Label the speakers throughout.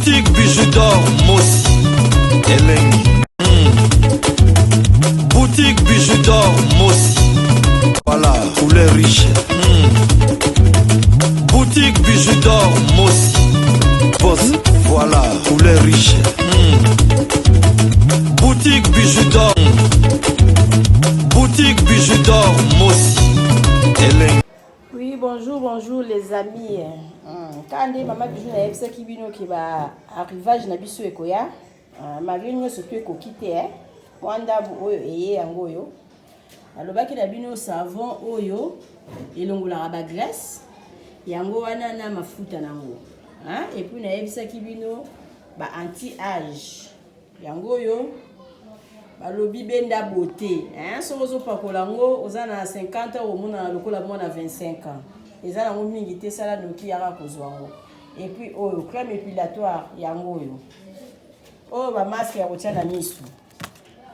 Speaker 1: Boutique bijoux d'or Mossi Elengi. Boutique bijoux d'or Mossi. Voilà, couleur riche. Boutique bijoux d'or Mossi. Boss, voilà, couleur riche. Boutique bijoux d'or. Boutique bijoux d'or Mossi Elengi.
Speaker 2: Oui, bonjour les amis. Quand maman bijou na yebisa ki bino ki ba arrivage na biso ekoya, ma vie nyonso to ekokite wanda bu oyo eye yango oyo. Alobaki na bino savon oyo elongolaka ba graisse yango wana na mafuta nango. Et puis na yebisa ki bino ba anti-âge yango oyo balobi benda beauté. So ozo pakola ngo oza na 50 ans omona lokola mwana 25 ans. Eza na mingi te sala noki yaka kozwa ngo. Et puis oyo crème épilatoire yango oyo. Oh ba masque ya kotia na misu.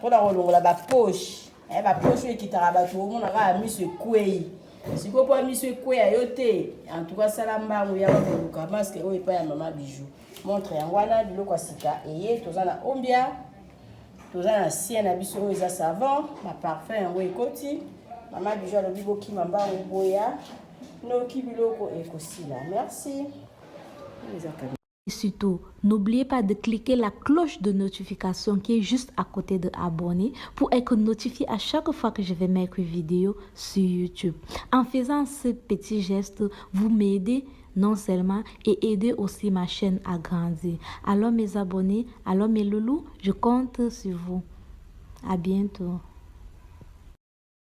Speaker 2: Pona kolongola ba poche. Ba poche ekitaka bato omona ka misu ekwei. Siko po misu ekwei yote. En tout cas sala mbango ya koluka masque oyo pa ya mama bijou. Montre yango wana biloko sika eye tozana ombia. Tozana sien na biso oyo eza savon, ma parfum yango ekoti. Mama bijou alobi boki mbango boya. Merci.
Speaker 3: Et surtout, n'oubliez pas de cliquer la cloche de notification qui est juste à côté de abonner pour être notifié à chaque fois que je vais mettre une vidéo sur YouTube. En faisant ce petit geste, vous m'aidez non seulement et aider aussi ma chaîne à grandir. Alors mes abonnés, alors mes loulous, je compte sur vous. À bientôt.